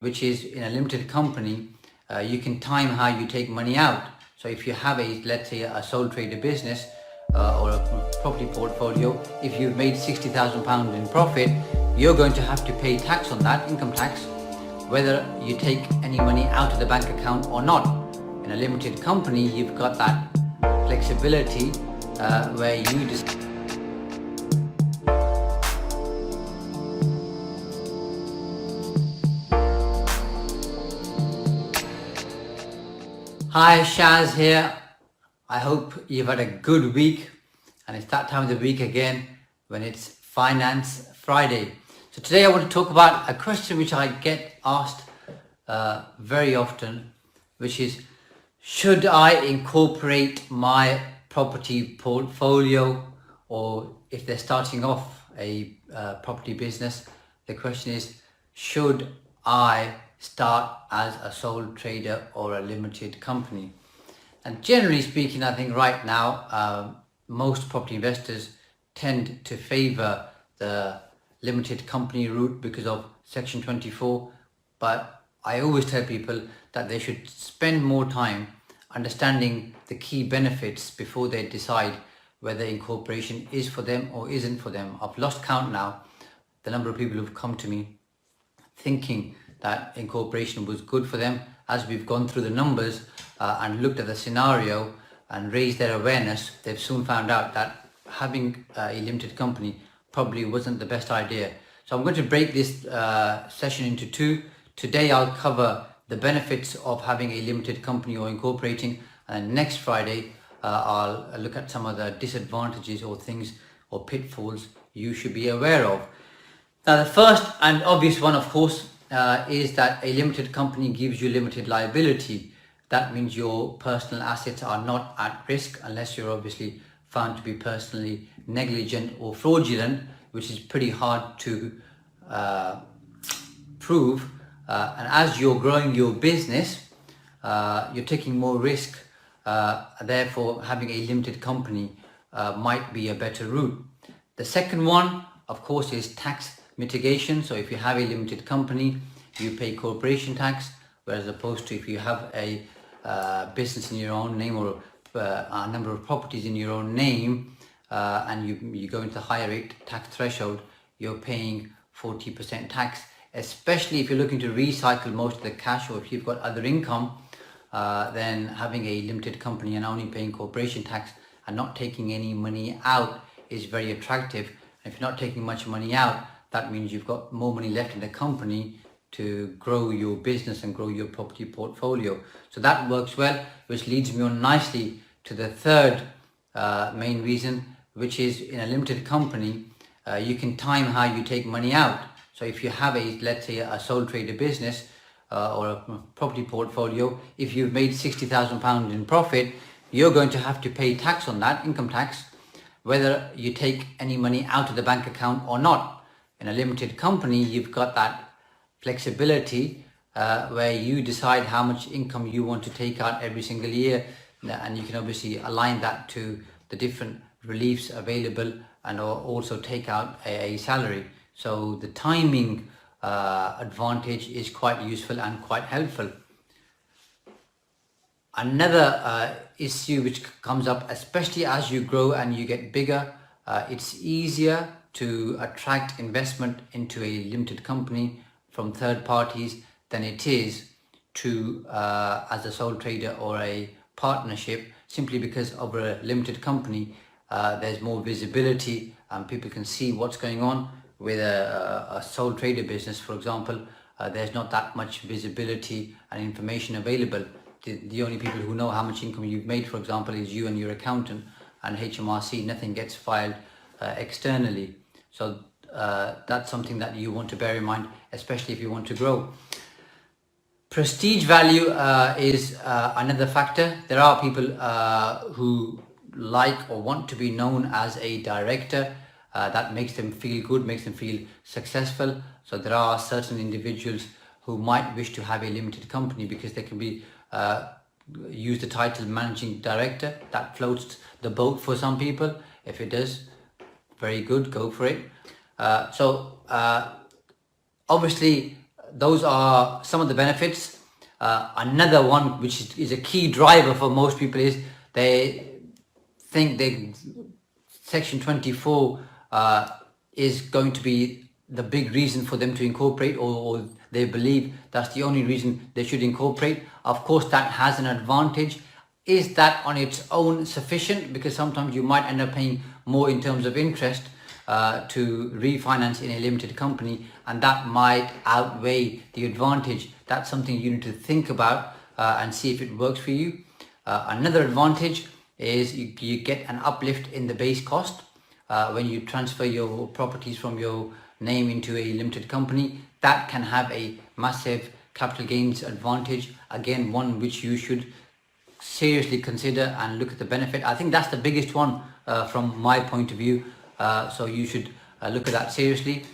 which is in a limited company, you can time how you take money out. So if you have a, let's say, a sole trader business or a property portfolio, if you've made £60,000 in profit, you're going to have to pay tax on that, income tax, whether you take any money out of the bank account or not. In a limited company, you've got that flexibility where you decide. Hi, Shaz here. I hope you've had a good week, and it's that time of the week again when it's Finance Friday. So today I want to talk about a question which I get asked very often, which is, should I incorporate my property portfolio? Or if they're starting off a property business, the question is, should I start as a sole trader or a limited company? And generally speaking, I think right now most property investors tend to favor the limited company route because of Section 24. But I always tell people that they should spend more time understanding the key benefits before they decide whether incorporation is for them or isn't for them. I've lost count now the number of people who've come to me thinking that incorporation was good for them. As we've gone through the numbers and looked at the scenario and raised their awareness, they've soon found out that having a limited company probably wasn't the best idea. So I'm going to break this session into two. Today I'll cover the benefits of having a limited company or incorporating, and next Friday I'll look at some of the disadvantages or things or pitfalls you should be aware of. Now, the first and obvious one, of course, is that a limited company gives you limited liability. That means your personal assets are not at risk unless you're obviously found to be personally negligent or fraudulent, which is pretty hard to prove. And as you're growing your business, you're taking more risk. Therefore, having a limited company might be a better route. The second one, of course, is tax mitigation. So if you have a limited company, you pay corporation tax, whereas opposed to if you have a business in your own name or a number of properties in your own name and you go into the higher rate tax threshold, you're paying 40% tax, especially if you're looking to recycle most of the cash, or if you've got other income, then having a limited company and only paying corporation tax and not taking any money out is very attractive. And if you're not taking much money out, that means you've got more money left in the company to grow your business and grow your property portfolio. So that works well, which leads me on nicely to the third main reason, which is in a limited company, you can time how you take money out. So if you have a, let's say, a sole trader business or a property portfolio, if you've made £60,000 in profit, you're going to have to pay tax on that, income tax, whether you take any money out of the bank account or not. In a limited company, you've got that flexibility where you decide how much income you want to take out every single year, and you can obviously align that to the different reliefs available and also take out a salary. So the timing advantage is quite useful and quite helpful. Another issue which comes up, especially as you grow and you get bigger, it's easier to attract investment into a limited company from third parties than it is to as a sole trader or a partnership, simply because of a limited company there's more visibility and people can see what's going on. With a sole trader business, for example, there's not that much visibility and information available. The only people who know how much income you've made, for example, is you and your accountant and HMRC. Nothing gets filed externally. So that's something that you want to bear in mind, especially if you want to grow. Prestige value is another factor. There are people who like or want to be known as a director. That makes them feel good, makes them feel successful. So there are certain individuals who might wish to have a limited company because they can be use the title managing director. That floats the boat for some people. If it does, very good, go for it. Obviously those are some of the benefits. Another one, which is a key driver for most people, is they think they Section 24 is going to be the big reason for them to incorporate, or they believe that's the only reason they should incorporate. Of course, that has an advantage. Is that on its own sufficient? Because sometimes you might end up paying more in terms of interest to refinance in a limited company, and that might outweigh the advantage. That's something you need to think about and see if it works for you. Another advantage is you get an uplift in the base cost when you transfer your properties from your name into a limited company. That can have a massive capital gains advantage. Again, one which you should seriously consider and look at the benefit. I think that's the biggest one from my point of view. So you should look at that seriously.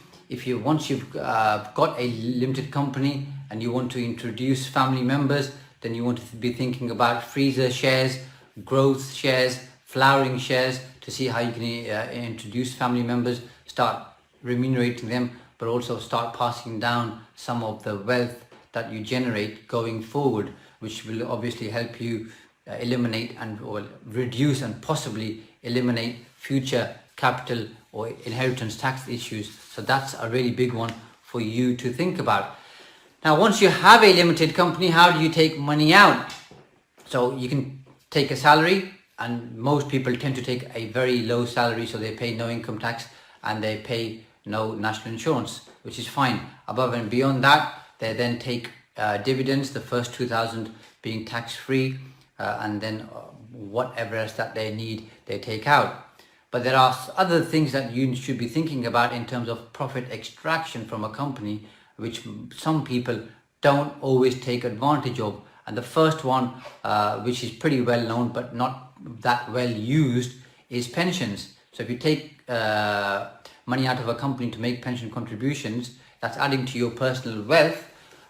Once you've got a limited company and you want to introduce family members, then you want to be thinking about freezer shares, growth shares, flowering shares, to see how you can introduce family members, start remunerating them, but also start passing down some of the wealth that you generate going forward, which will obviously help you eliminate or reduce and possibly eliminate future capital or inheritance tax issues. So that's a really big one for you to think about. Now, once you have a limited company, how do you take money out? So you can take a salary, and most people tend to take a very low salary, so they pay no income tax and they pay no national insurance, which is fine. Above and beyond that, they then take dividends, the first 2,000 being tax-free, and then whatever else that they need, they take out. But there are other things that you should be thinking about in terms of profit extraction from a company, which some people don't always take advantage of. And the first one, which is pretty well known but not that well used, is pensions. So if you take money out of a company to make pension contributions, that's adding to your personal wealth,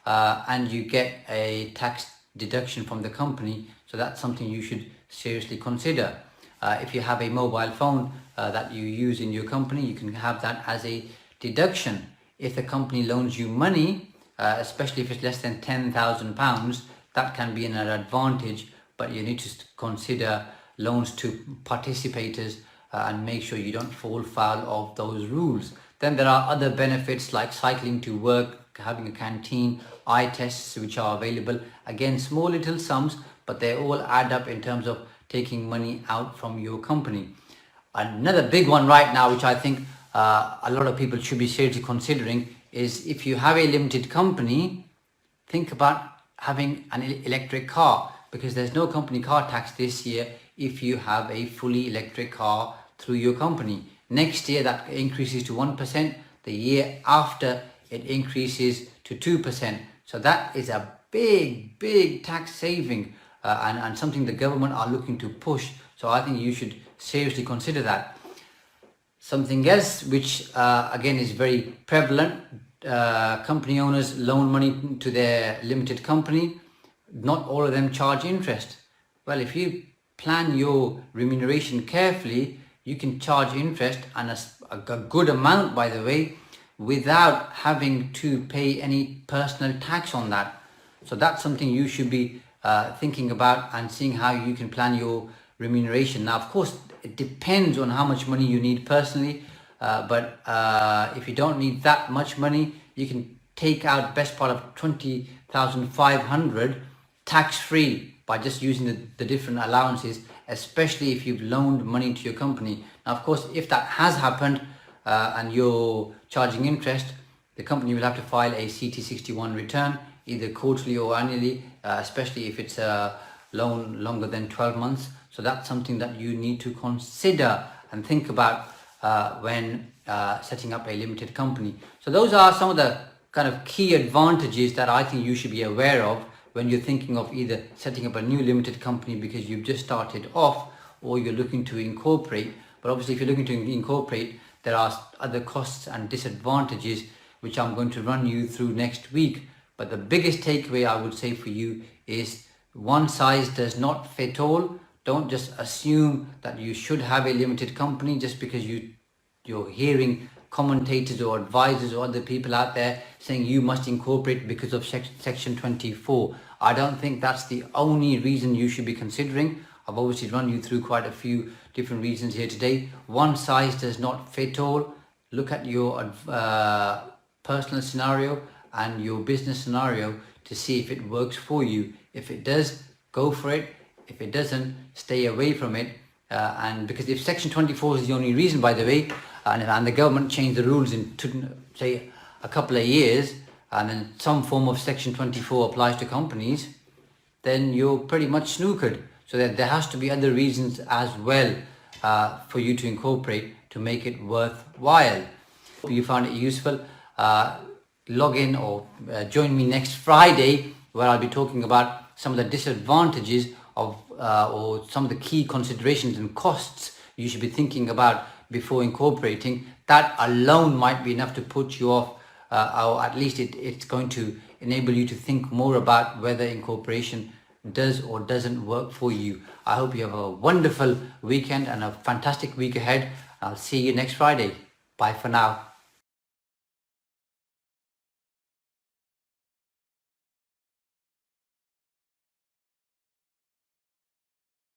and you get a tax deduction from the company. So that's something you should seriously consider. If you have a mobile phone that you use in your company, you can have that as a deduction. If the company loans you money, especially if it's less than £10,000, that can be an advantage, but you need to consider loans to participators and make sure you don't fall foul of those rules. Then there are other benefits like cycling to work, having a canteen, eye tests which are available. Again, small little sums, but they all add up in terms of taking money out from your company. Another big one right now, which I think a lot of people should be seriously considering, is if you have a limited company, think about having an electric car, because there's no company car tax this year if you have a fully electric car through your company. Next year that increases to 1%. The year after it increases to 2%. So that is a big tax saving and something the government are looking to push. So I think you should seriously consider that. Something else which again is very prevalent, company owners loan money to their limited company. Not all of them charge interest. Well, if you plan your remuneration carefully, you can charge interest, and a good amount, by the way, without having to pay any personal tax on that. So that's something you should be thinking about and seeing how you can plan your remuneration. Now, of course, it depends on how much money you need personally, but if you don't need that much money, you can take out best part of 20,500 tax-free by just using the different allowances, especially if you've loaned money to your company. Now, of course, if that has happened and you're charging interest, the company will have to file a CT61 return, either quarterly or annually, especially if it's a loan longer than 12 months. So that's something that you need to consider and think about when setting up a limited company. So those are some of the kind of key advantages that I think you should be aware of when you're thinking of either setting up a new limited company because you've just started off, or you're looking to incorporate. But obviously, if you're looking to incorporate, there are other costs and disadvantages which I'm going to run you through next week. But the biggest takeaway I would say for you is one size does not fit all. Don't just assume that you should have a limited company just because you're hearing commentators or advisors or other people out there saying you must incorporate because of Section 24. I don't think that's the only reason you should be considering. I've obviously run you through quite a few different reasons here today. One size does not fit all. Look at your personal scenario and your business scenario to see if it works for you. If it does, go for it. If it doesn't, stay away from it. And because if Section 24 is the only reason, by the way, and the government changed the rules in, say, a couple of years, and then some form of Section 24 applies to companies, then you're pretty much snookered. So that there has to be other reasons as well for you to incorporate to make it worthwhile. Hope you found it useful. Log in or join me next Friday, where I'll be talking about some of the disadvantages of or some of the key considerations and costs you should be thinking about before incorporating. That alone might be enough to put you off, or at least it's going to enable you to think more about whether incorporation does or doesn't work for you. I hope you have a wonderful weekend and a fantastic week ahead. I'll see you next Friday. Bye for now.